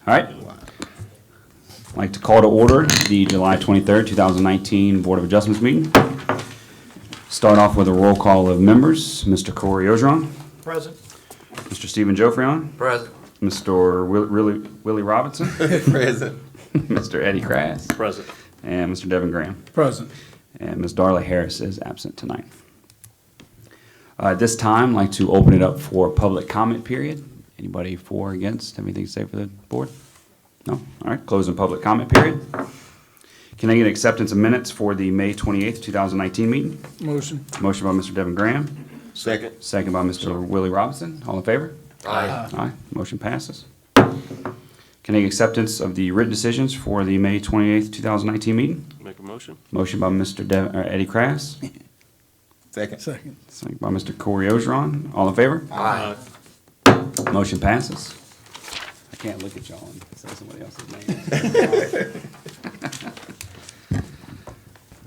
All right. I'd like to call to order the July 23rd, 2019 Board of Adjustments meeting. Start off with a roll call of members. Mr. Corey Ogeron. Present. Mr. Stephen Joffrion. Present. Mr. Willie Robinson. Present. Mr. Eddie Crass. Present. And Mr. Devin Graham. Present. And Ms. Darla Harris is absent tonight. At this time, I'd like to open it up for public comment period. Anybody for or against? Have anything to say for the board? No? All right, closing public comment period. Can I get acceptance of minutes for the May 28th, 2019 meeting? Motion. Motion by Mr. Devin Graham, Second. second by Mr. Willie Robinson. All in favor? Aye. Aye. Motion passes. Can I get acceptance of the written decisions for the May 28th, 2019 meeting? Make a motion. Motion by Mr. Eddie Crass, Second. Second. second by Mr. Corey Ogeron. All in favor? Aye. Motion passes. I can't look at y'all and say somebody else's name.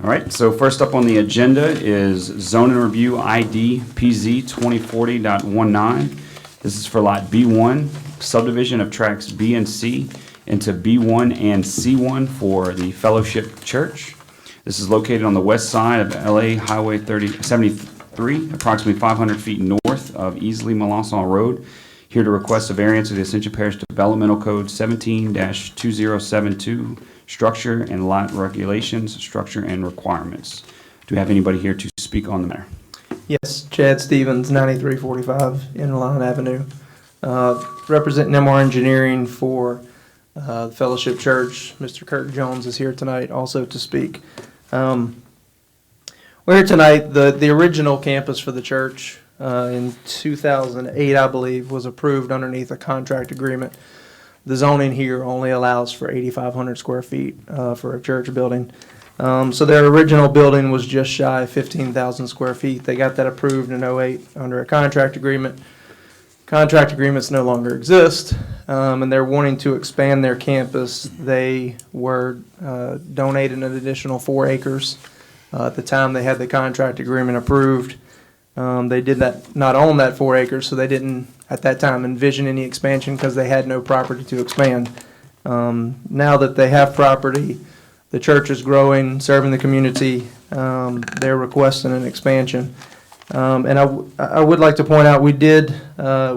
All right, so first up on the agenda is zoning review ID PZ 2040.19. This is for lot B1, subdivision of tracks B and C into B1 and C1 for the Fellowship Church. This is located on the west side of LA Highway 73, approximately 500 feet north of Easley Melanson Road. Here to request a variance of the Ascension Parish Developmental Code 17-2072, structure and lot regulations, structure and requirements. Do we have anybody here to speak on the matter? Yes, Chad Stevens, 9345 Inline Avenue. Representing MR Engineering for the Fellowship Church. Mr. Kirk Jones is here tonight also to speak. We're here tonight. The original campus for the church in 2008, I believe, was approved underneath a contract agreement. The zoning here only allows for 8,500 square feet for a church building. So their original building was just shy of 15,000 square feet. They got that approved in '08 under a contract agreement. Contract agreements no longer exist, and they're wanting to expand their campus. They were donated an additional 4 acres. At the time they had the contract agreement approved, they did not own that 4 acres, so they didn't at that time envision any expansion because they had no property to expand. Now that they have property, the church is growing, serving the community. They're requesting an expansion. And I would like to point out, we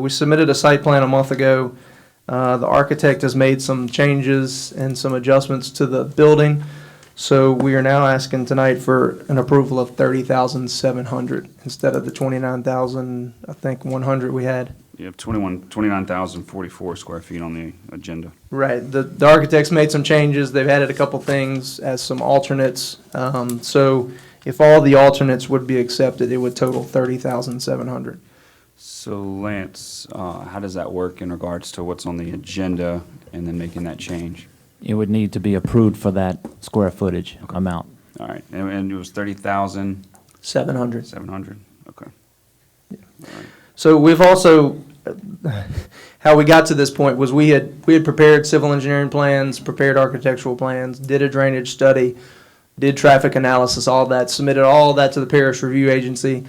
submitted a site plan a month ago. The architect has made some changes and some adjustments to the building. So we are now asking tonight for an approval of 30,700 instead of the 29,000, I think 100 we had. You have 29,044 square feet on the agenda. Right. The architects made some changes. They've added a couple things as some alternates. So if all the alternates would be accepted, it would total 30,700. So Lance, how does that work in regards to what's on the agenda and then making that change? It would need to be approved for that square footage amount. All right, and it was 30,700? 700. Okay. So we've also, how we got to this point was we had prepared civil engineering plans, prepared architectural plans, did a drainage study, did traffic analysis, all that, submitted all that to the parish review agency,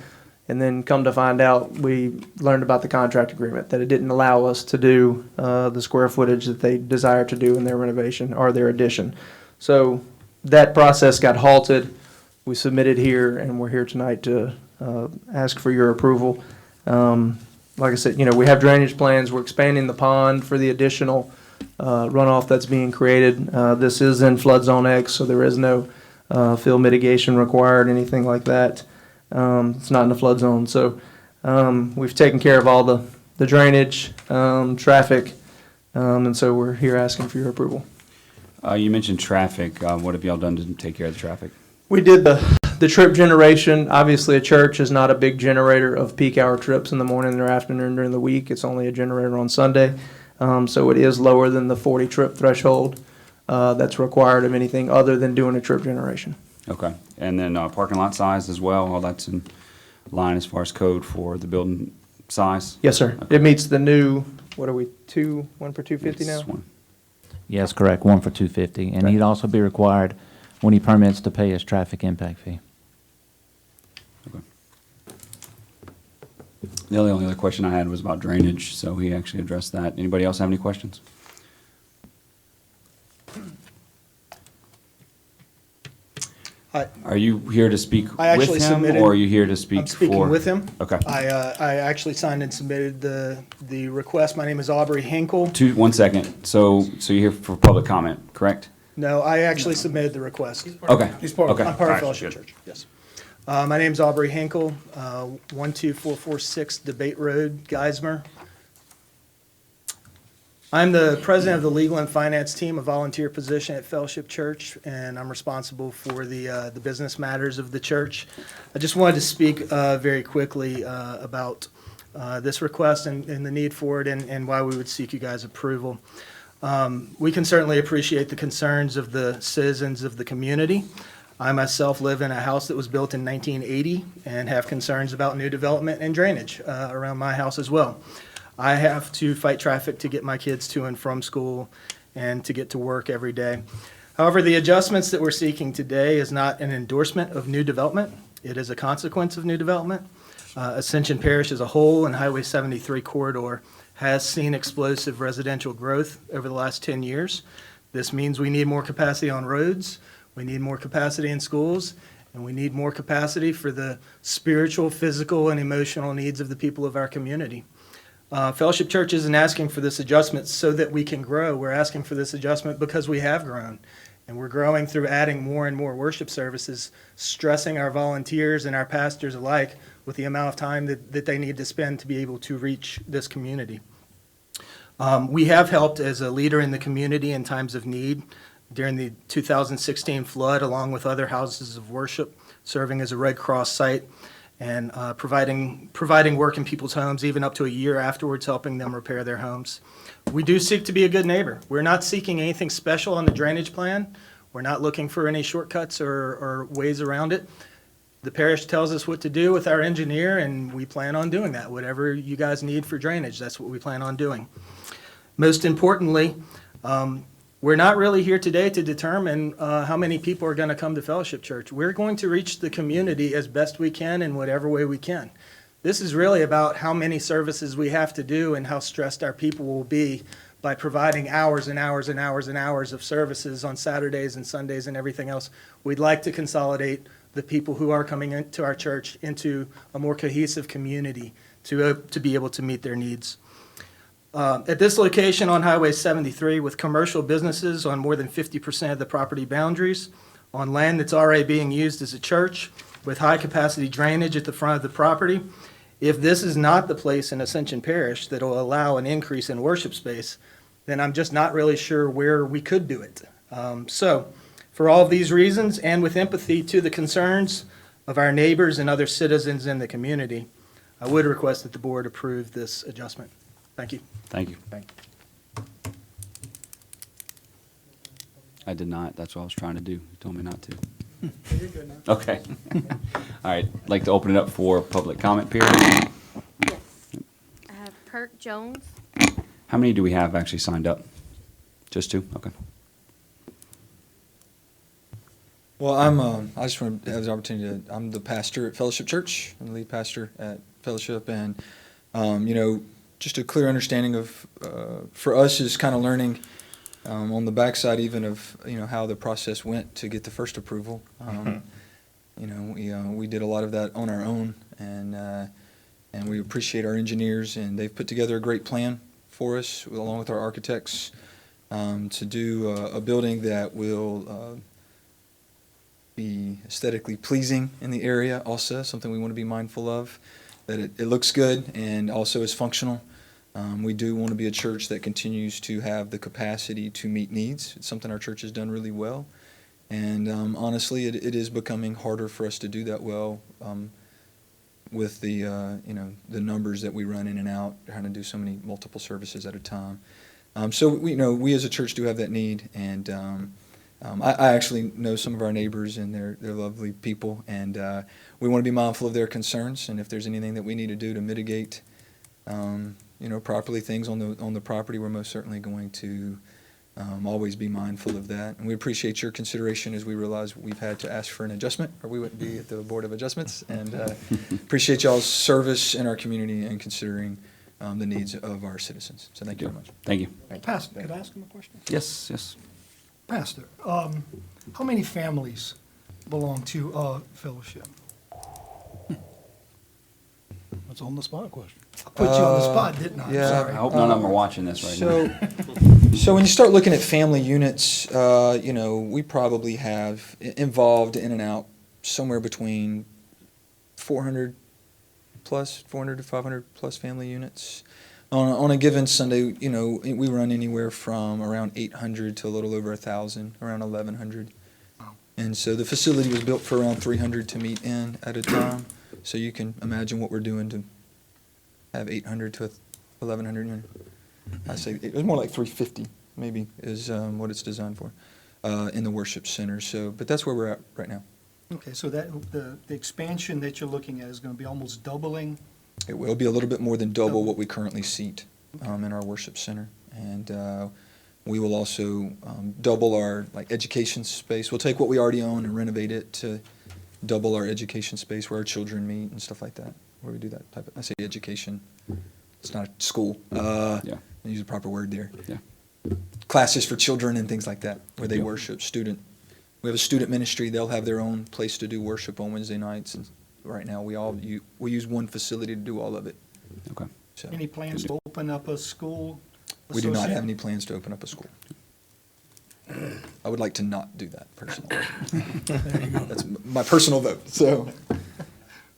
and then come to find out, we learned about the contract agreement, that it didn't allow us to do the square footage that they desire to do in their renovation or their addition. So that process got halted. We submitted here, and we're here tonight to ask for your approval. Like I said, we have drainage plans. We're expanding the pond for the additional runoff that's being created. This is in flood zone X, so there is no fill mitigation required, anything like that. It's not in the flood zone. So we've taken care of all the drainage, traffic, and so we're here asking for your approval. You mentioned traffic. What have y'all done to take care of the traffic? We did the trip generation. Obviously, a church is not a big generator of peak hour trips in the morning or afternoon during the week. It's only a generator on Sunday. So it is lower than the 40 trip threshold that's required of anything other than doing a trip generation. Okay, and then parking lot size as well, all that's in line as far as code for the building size? Yes, sir. Okay. It meets the new, what are we, 1 for 250 now? It's one. Yes, correct, 1 for 250. And he'd also be required, when he permits, to pay his traffic impact fee. The only other question I had was about drainage, so he actually addressed that. Anybody else have any questions? Are you here to speak I with actually him, submitted- or are you here to speak for? I'm speaking with him. Okay. I actually signed and submitted the request. My name is Aubrey Hinkle. 1 second. So you're here for public comment, correct? No, I actually submitted the request. Okay. He's part of Okay. I'm part All of right, Fellowship good. Church, yes. My name's Aubrey Hinkle, 12446 Debate Road, Geismar. I'm the president of the legal and finance team, a volunteer position at Fellowship Church, and I'm responsible for the business matters of the church. I just wanted to speak very quickly about this request and the need for it and why we would seek you guys' approval. We can certainly appreciate the concerns of the citizens of the community. I myself live in a house that was built in 1980 and have concerns about new development and drainage around my house as well. I have to fight traffic to get my kids to and from school and to get to work every day. However, the adjustments that we're seeking today is not an endorsement of new development. It is a consequence of new development. Ascension Parish as a whole and Highway 73 corridor has seen explosive residential growth over the last 10 years. This means we need more capacity on roads, we need more capacity in schools, and we need more capacity for the spiritual, physical, and emotional needs of the people of our community. Fellowship Church isn't asking for this adjustment so that we can grow. We're asking for this adjustment because we have grown. And we're growing through adding more and more worship services, stressing our volunteers and our pastors alike with the amount of time that they need to spend to be able to reach this community. We have helped as a leader in the community in times of need during the 2016 flood, along with other houses of worship, serving as a Red Cross site and providing work in people's homes, even up to a year afterwards, helping them repair their homes. We do seek to be a good neighbor. We're not seeking anything special on the drainage plan. We're not looking for any shortcuts or ways around it. The parish tells us what to do with our engineer, and we plan on doing that. Whatever you guys need for drainage, that's what we plan on doing. Most importantly, we're not really here today to determine how many people are going to come to Fellowship Church. We're going to reach the community as best we can in whatever way we can. This is really about how many services we have to do and how stressed our people will be by providing hours and hours and hours and hours of services on Saturdays and Sundays and everything else. We'd like to consolidate the people who are coming into our church into a more cohesive community to be able to meet their needs. At this location on Highway 73, with commercial businesses on more than 50% of the property boundaries, on land that's already being used as a church, with high-capacity drainage at the front of the property, if this is not the place in Ascension Parish that will allow an increase in worship space, then I'm just not really sure where we could do it. So, for all of these reasons, and with empathy to the concerns of our neighbors and other citizens in the community, I would request that the board approve this adjustment. Thank you. Thank you. I did not. That's what I was trying to do. You told me not to. You're good now. Okay. All right. I'd like to open it up for public comment period. Yes. I have Kirk Jones. How many do we have actually signed up? Just two? Okay. Well, I just want to have the opportunity I'm the pastor at Fellowship Church. I'm the lead pastor at Fellowship, and, just a clear understanding of, for us, is kind of learning on the backside even of, how the process went to get the first approval. We did a lot of that on our own, and we appreciate our engineers, and they've put together a great plan for us, along with our architects, to do a building that will be aesthetically pleasing in the area also, something we want to be mindful of, that it looks good and also is functional. We do want to be a church that continues to have the capacity to meet needs. It's something our church has done really well. And honestly, it is becoming harder for us to do that well with the the numbers that we run in and out, trying to do so many multiple services at a time. So we as a church do have that need, and I actually know some of our neighbors, and they're lovely people, and we want to be mindful of their concerns, and if there's anything that we need to do to mitigate properly things on the property, we're most certainly going to always be mindful of that. And we appreciate your consideration as we realize we've had to ask for an adjustment, or we wouldn't be at the Board of Adjustments. And appreciate y'all's service in our community and considering the needs of our citizens. So thank you very much. Thank you. Pastor, could I ask him a question? Yes, yes. Pastor, how many families belong to Fellowship? That's on the spot question. I put you on the spot, didn't I? I'm yeah. sorry. I hope none of them are watching this right now. So when you start looking at family units, we probably have involved in and out somewhere between 400 to 500 plus family units. On a given Sunday, we run anywhere from around 800 to a little over 1,000, around 1,100. Wow. And so the facility was built for around 300 to meet in at a time. So you can imagine what we're doing to have 800 to 1,100 units. I say it was more like 350, maybe, is what it's designed for in the worship center. So, but that's where we're at right now. Okay, so that, the expansion that you're looking at is going to be almost doubling? It will be a little bit more than double what we currently seat in our worship center. And we will also double our education space. We'll take what we already own and renovate it to double our education space where our children meet and stuff like that, where we do that type of, I say education, it's not a school. Yeah. I use the proper word there. Yeah. Classes for children and things like that, where they Yeah. worship We have a student ministry. They'll have their own place to do worship on Wednesday nights. And right now, we use one facility to do all of it. Okay. So Any plans to open up a school? we do not have associated- any plans to open up a school. I would like to not do that personally. That's my personal vote. So,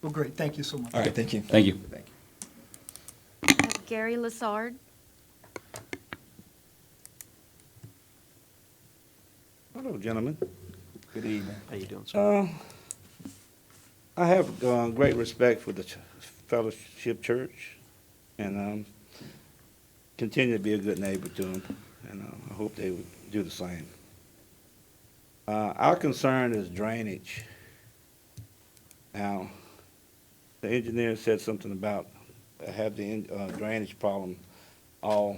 Well, great, thank you so much. all right, thank you. Thank you. I have Gary Lassard. Hello, gentlemen. Good evening. How you doing, sir? I have great respect for the Fellowship Church, and continue to be a good neighbor to them, and I hope they would do the same. Our concern is drainage. Now, the engineer said something about have the drainage problem all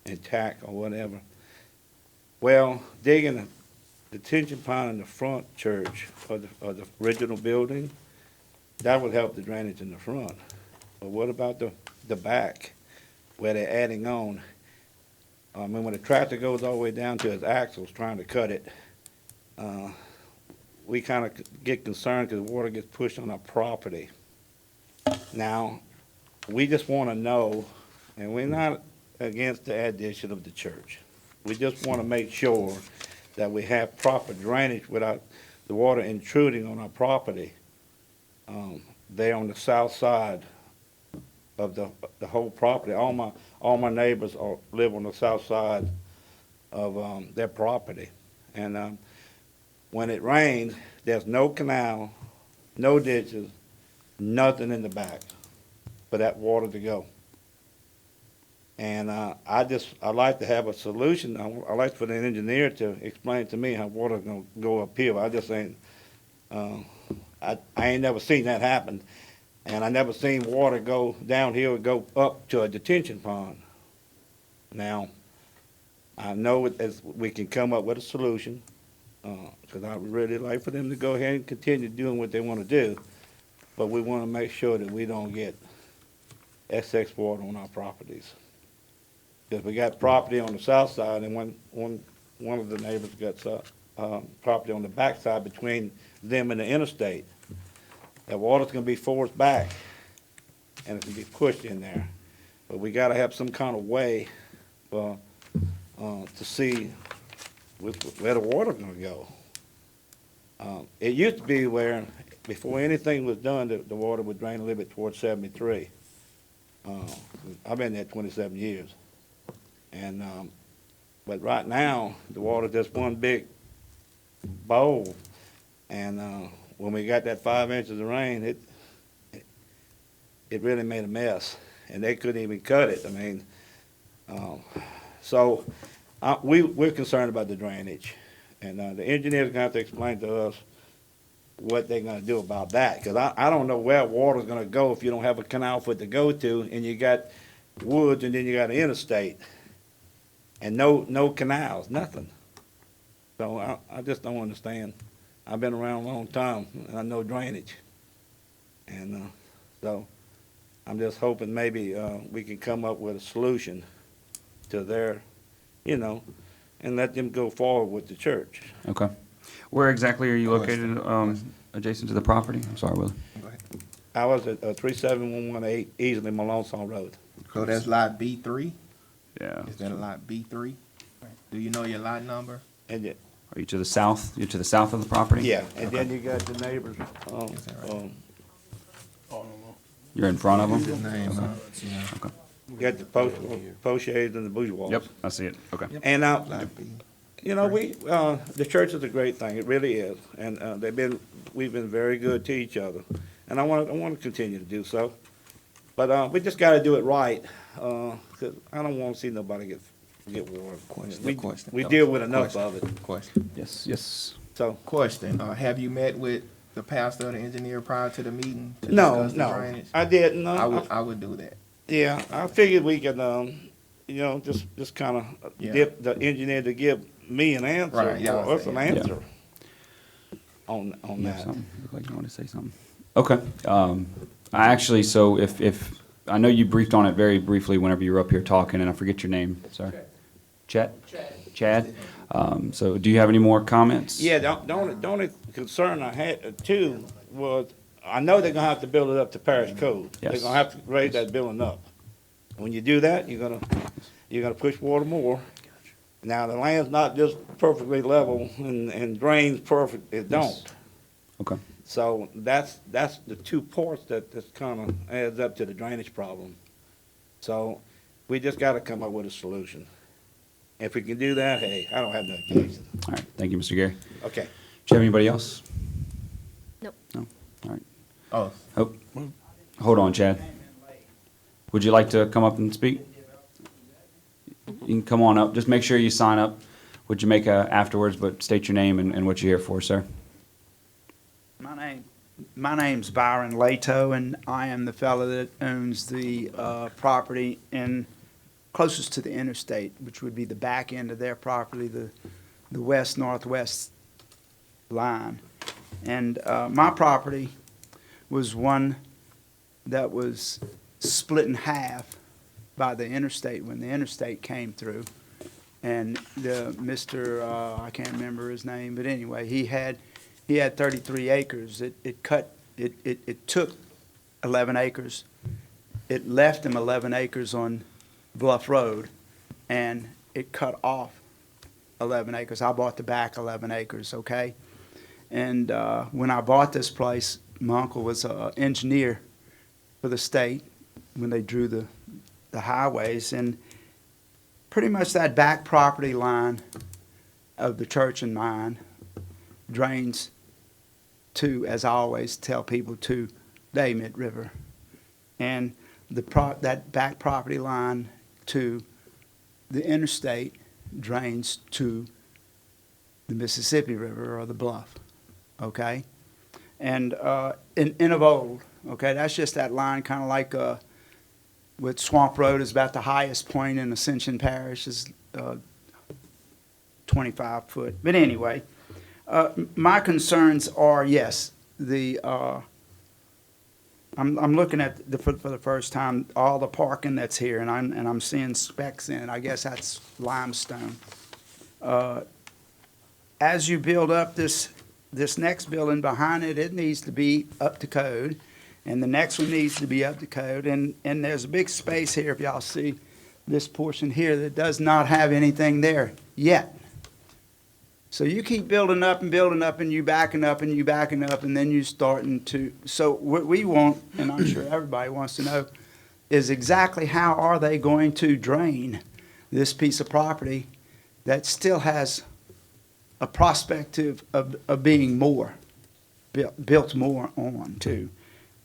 intact or whatever. Well, digging a detention pond in the front church of the original building, that would help the drainage in the front. But what about the back, where they're adding on? I mean, when the tractor goes all the way down to its axles trying to cut it, we kind of get concerned because water gets pushed on our property. Now, we just want to know, and we're not against the addition of the church. We just want to make sure that we have proper drainage without the water intruding on our property. There on the south side of the whole property. All my neighbors live on the south side of their property. And when it rains, there's no canal, no ditches, nothing in the back for that water to go. And I'd like to have a solution. I'd like for the engineer to explain to me how water's gonna go uphill. I just ain't, I ain't never seen that happen. And I never seen water go downhill and go up to a detention pond. Now, I know as we can come up with a solution, because I would really like for them to go ahead and continue doing what they want to do. But we want to make sure that we don't get excess water on our properties. Because we got property on the south side, and one of the neighbors got property on the back side between them and the interstate. That water's gonna be forced back, and it's gonna be pushed in there. But we gotta have some kind of way to see where the water's gonna go. It used to be where, before anything was done, the water would drain a little bit towards 73. I've been there 27 years. And, but right now, the water's just one big bowl. And when we got that 5 inches of rain, it really made a mess. And they couldn't even cut it. I mean, so we're concerned about the drainage. And the engineer's gonna have to explain to us what they're gonna do about that. Because I don't know where water's gonna go if you don't have a canal for it to go to, and you got woods, and then you got an interstate. And no canals, nothing. So I just don't understand. I've been around a long time, and I know drainage. And, so I'm just hoping maybe, we can come up with a solution to their, and let them go forward with the church. Okay. Where exactly are you Question. located, adjacent to the property? I'm sorry, Willie. Go ahead. I was at 37118 Easley Malonson Road. So that's lot B3? Yeah. Is that lot B3? Do you know your lot number? And Are you to the south? You're to the south of the property? yeah, and then you got the neighbors, Is that right? You're in front of His them? name, you got the post shades and the bourgeois. Yep, I see it. Okay. And lot B. the church is a great thing, it really is, and we've been very good to each other, and I want to continue to do so, but we just got to do it right, 'cause I don't want to see nobody get water. Question. We deal with enough of it, Question. Yes. so. Question, have you met with the pastor or the engineer prior to the meeting? To No, discuss the no, drainage? I didn't. I would do that. Yeah, I figured we could, just kind of Yeah. dip the engineer to give me an answer, Right, yeah, or us an yeah. answer on You have that. something? Look like you want to say something. Okay. I actually, so if, I know you briefed on it very briefly whenever you were up here talking, and I forget your name, sorry. Chad? Chad? So do you have any more comments? Yeah, the only concern I had too was, I know they're gonna have to build it up to parish code. They're Yes. gonna have to raise that building up. When you do that, you're gonna push water more. Now, the land's not just perfectly level and drains perfect, it don't. Okay. So that's the two parts that kind of adds up to the drainage problem. So we just gotta come up with a solution. If we can do that, hey, I don't have no objection. All right. Thank you, Mr. Gary. Okay. Do you have anybody else? Nope. No? All right. Oh, Oh, hold on, Chad. Would you like to come up and speak? You can come on up. Just make sure you sign up with Jamaica afterwards, but state your name and what you're here for, sir. My name's Byron Lato, and I am the fellow that owns the property closest to the interstate, which would be the back end of their property, the west-northwest line. And my property was one that was split in half by the interstate when the interstate came through. And I can't remember his name, but anyway, he had 33 acres. It took 11 acres. It left him 11 acres on Bluff Road, and it cut off 11 acres. I bought the back 11 acres, okay? And when I bought this place, my uncle was an engineer for the state when they drew the highways, and pretty much that back property line of the church and mine drains to, as I always tell people, to the Amite River. And that back property line to the interstate drains to the Mississippi River or the Bluff, okay? And in of old, okay, that's just that line, kind of like with Swamp Road is about the highest point in Ascension Parish, is 25 foot. But anyway, my concerns are, yes, I'm looking at for the first time all the parking that's here, and I'm seeing specks in it. I guess that's limestone. As you build up this next building behind it, it needs to be up to code, and the next one needs to be up to code. And there's a big space here, if y'all see this portion here, that does not have anything there yet. So you keep building up, and you backing up, and you backing up, and then you starting to, so what we want, and I'm sure everybody wants to know, is exactly how are they going to drain this piece of property that still has a prospect of being more, built more on too,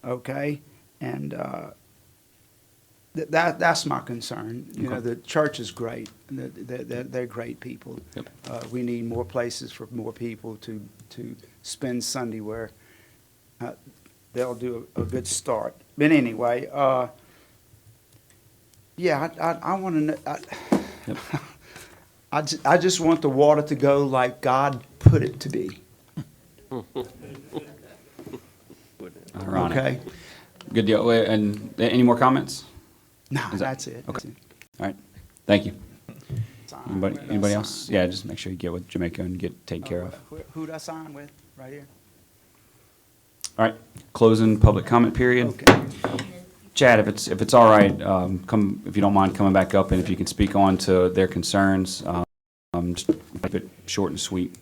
okay? And that's my concern. You know, the church is great. They're great people. Yep. We need more places for more people to spend Sunday where they'll do a good start. But anyway, yeah, I want to know. I just want the water to go like God put it to be, Ironic. okay? Good deal. And any more comments? No, Is that- that's it. That's it. All right, thank you. Anybody else? Yeah, just make sure you get with Jamaica and get taken care of. Who'd I sign with, right here? All right, closing public comment period. Okay. Chad, if it's all right, come, if you don't mind coming back up, and if you can speak on to their concerns, just keep it short and sweet.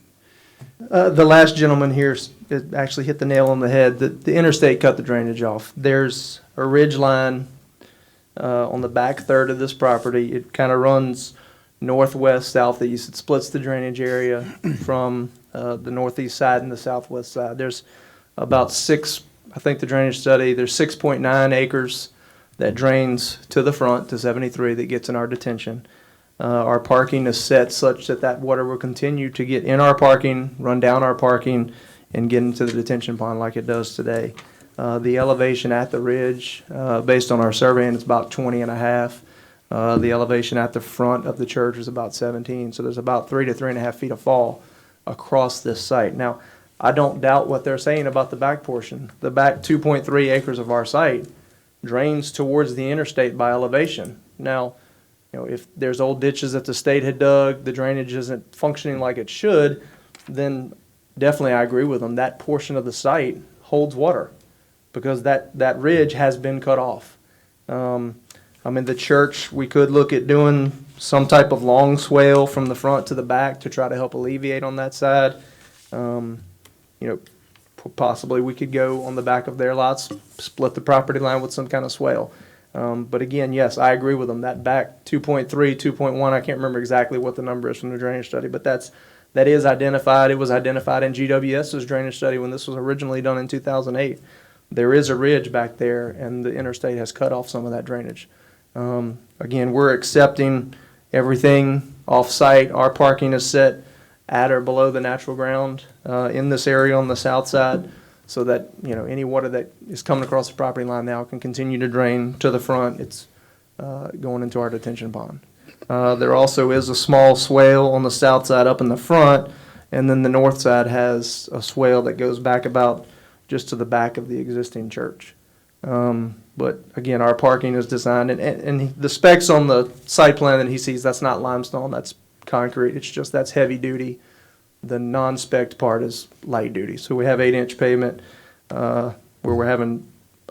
The last gentleman here it actually hit the nail on the head. The interstate cut the drainage off. There's a ridge line on the back third of this property. It kind of runs northwest, southeast. It splits the drainage area from the northeast side and the southwest side. There's about I think the drainage study, there's 6.9 acres that drains to the front to 73 that gets in our detention. Our parking is set such that that water will continue to get in our parking, run down our parking, and get into the detention pond like it does today. The elevation at the ridge, based on our surveying, it's about 20 and a half. The elevation at the front of the church is about 17, so there's about 3 to 3.5 feet of fall across this site. Now, I don't doubt what they're saying about the back portion. The back 2.3 acres of our site drains towards the interstate by elevation. Now, if there's old ditches that the state had dug, the drainage isn't functioning like it should, then definitely I agree with them. That portion of the site holds water because that ridge has been cut off. The church, we could look at doing some type of long swale from the front to the back to try to help alleviate on that side. Possibly we could go on the back of their lots, split the property line with some kind of swale. But again, yes, I agree with them. That back 2.3, 2.1, I can't remember exactly what the number is from the drainage study, but that is identified. It was identified in GWS's drainage study when this was originally done in 2008. There is a ridge back there, and the interstate has cut off some of that drainage. Again, we're accepting everything off-site. Our parking is set at or below the natural ground in this area on the south side, so that any water that is coming across the property line now can continue to drain to the front. It's going into our detention pond. There also is a small swale on the south side up in the front, and then the north side has a swale that goes back about just to the back of the existing church. But again, our parking is designed, and the specs on the site plan that he sees, that's not limestone, that's concrete. It's just that's heavy duty. The non-spec part is light duty. So we have 8-inch pavement where we're having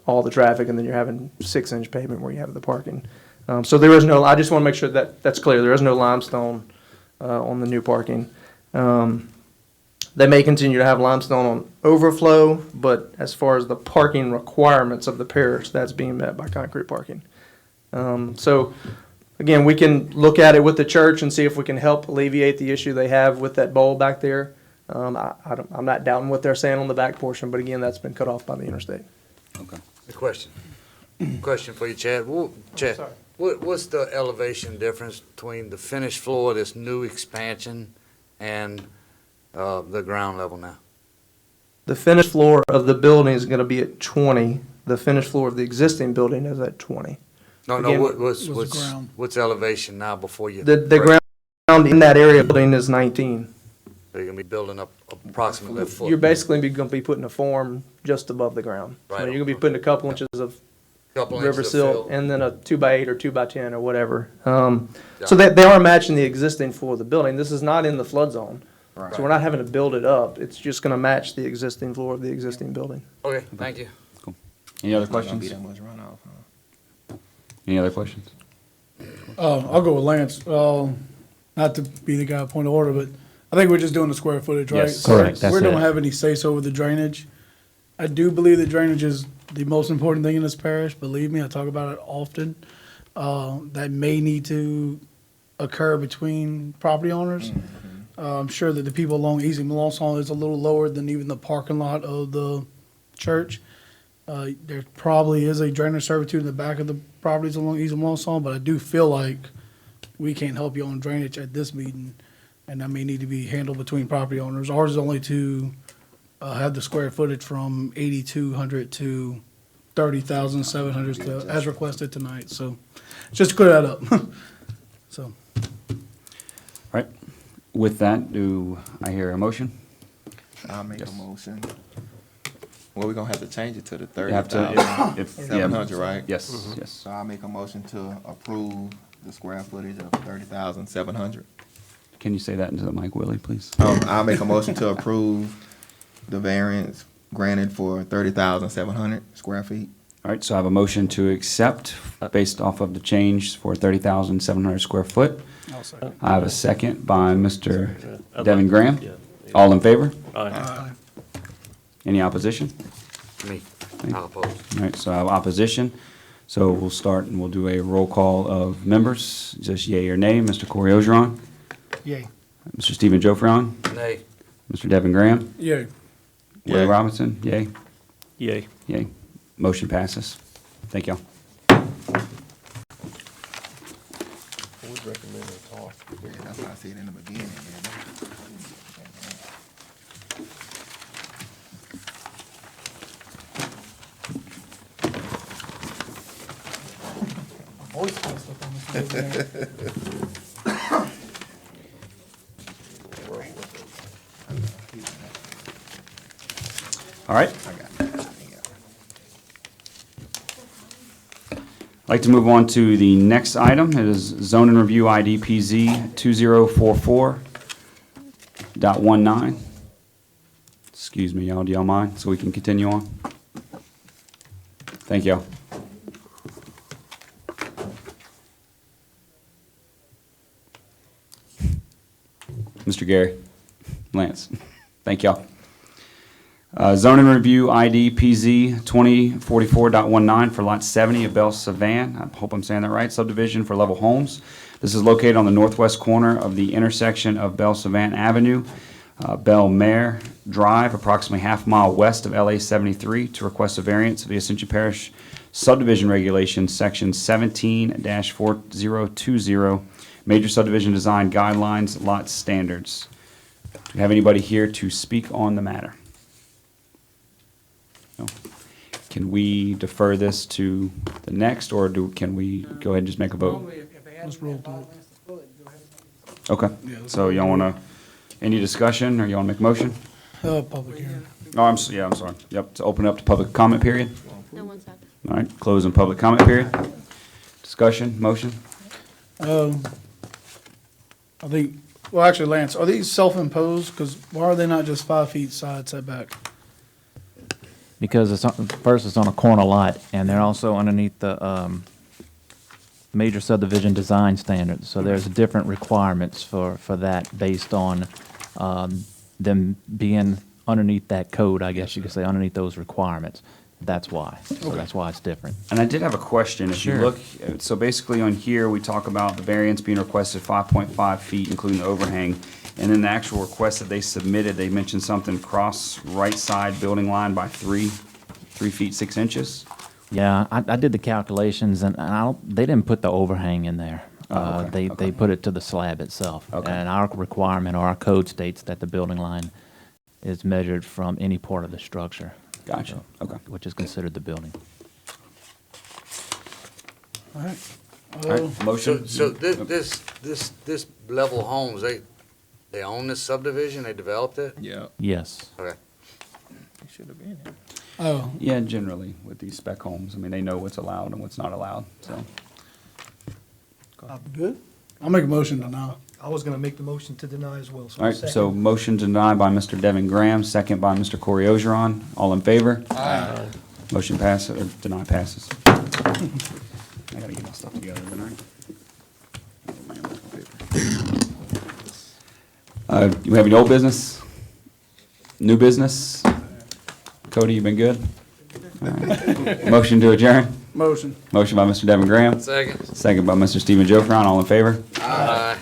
all the traffic, and then you're having 6-inch pavement where you have the parking. So there is no, I just want to make sure that that's clear. There is no limestone on the new parking. They may continue to have limestone on overflow, but as far as the parking requirements of the parish, that's being met by concrete parking. So again, we can look at it with the church and see if we can help alleviate the issue they have with that bowl back there. I'm not doubting what they're saying on the back portion, but again, that's been cut off by the interstate. Okay. A question. Question for you, Chad. Chad, sorry. what's the elevation difference between the finished floor of this new expansion and the ground level now? The finished floor of the building is going to be at 20. The finished floor of the existing building is at 20. No, Again, what's elevation now before you? The ground in that area building is 19. So you're gonna be building up approximately a foot. You're basically going to be putting a form just above the ground. So Right. you're going to be putting a couple inches of Couple river inches of silt fill. and then a 2x8 or 2x10 or whatever. So they are matching the existing floor of the building. This is not in the flood zone. Right. So we're not having to build it up. It's just going to match the existing floor of the existing building. Okay, thank you. Any other Not gonna questions? be that much runoff, huh? Any other questions? I'll go with Lance. Not to be the guy point of order, but I think we're just doing the square footage, right? Yes, correct. So That's we don't it. have any say-so with the drainage. I do believe that drainage is the most important thing in this parish. Believe me, I talk about it often. That may need to occur between property owners. I'm sure that the people along Easy Malonson is a little lower than even the parking lot of the church. There probably is a drainage servitude in the back of the properties along Easy Malonson, but I do feel like we can't help you on drainage at this meeting, and that may need to be handled between property owners. Ours is only to have the square footage from 8,200 to 30,700 as requested tonight. So just to clear that up. So. All right, With that, do I hear a motion? I'll make a Yes. motion. Well, we're gonna have to change it to the You have to, 30,000. if, yeah. 700, right? Yes, yes. So I'll make a motion to approve the square footage of 30,700. Can you say that into the mic, Willie, please? I'll make a motion to approve the variance granted for 30,700 square feet. All right, so I have a motion to accept based off of the change for 30,700 square foot. I'll second. I have a second by Mr. Devin Graham. All in favor? Aye. Any opposition? Me, I'll oppose. All right, so I have opposition. So we'll start and we'll do a roll call of members, just yea or nay. Mr. Corey Ogeron, Yay. Mr. Stephen Joffrion, Nay. Mr. Devin Graham, Yay. Willie Yay. Robinson, yea? Yay. Yay. Motion passes. Thank y'all. Yeah, that's why I said in the beginning. All right. I got it. I'd like to move on to the next item. It is Zone and Review ID PZ 2044.19. Excuse me, y'all. Do y'all mind? So we can continue on? Thank y'all. Mr. Gary, Lance, thank y'all. Zoning Review ID PZ 2044.19 for Lot 70 of Belle Savan. I hope I'm saying that right. Subdivision for level homes. This is located on the northwest corner of the intersection of Belle Savan Avenue, Belle Mare Drive, approximately half-mile west of LA 73, to request a variance of the Ascension Parish Subdivision Regulations, Section 17-4020, Major Subdivision Design Guidelines, Lot Standards. Do we have anybody here to speak on the matter? No. Can we defer this to the next, or can we go ahead and just make a vote? Let's roll through it. Okay, so y'all wanna, any discussion, or y'all wanna make a motion? Public hearing. Oh, I'm sorry. Yep, to open up the public comment period. No one's up. All right, closing public comment period. Discussion, motion? I think, well, actually, Lance, are these self-imposed? Because why are they not just 5 feet side setback? Because first it's on a corner lot, and they're also underneath the major subdivision design standards. So there's different requirements for that based on them being underneath that code, I guess you could say, underneath those requirements. That's why. So that's why it's different. And I did have a question. If you Sure. look, so basically on here, we talk about the variance being requested 5.5 feet, including the overhang. And then the actual request that they submitted, they mentioned something cross right side building line by 3 feet 6 inches. Yeah, I did the calculations, and they didn't put the overhang in there. Oh, okay, They okay. put it to the slab itself. Okay. And our requirement, or our code states that the building line is measured from any part of the structure. Gotcha, okay. Which is considered the building. All right. All right, motion? So this level homes, they own this subdivision, they developed it? Yeah, Yes. Okay. it should have been here. Oh, Yeah, generally with these spec homes, I mean, they know what's allowed and what's not allowed, so. good. I'll make a motion to now. I was gonna make the motion to deny as well, so. All right, so motion denied by Mr. Devin Graham, second by Mr. Corey Ogeron. All in favor? Aye. Motion passes, or deny passes. I gotta get my stuff together, don't I? You have any old business? New business? Cody, you been good? All right. Motion to adjourn? Motion. Motion by Mr. Devin Graham, Second. second by Mr. Stephen Joffron. All in favor? Aye.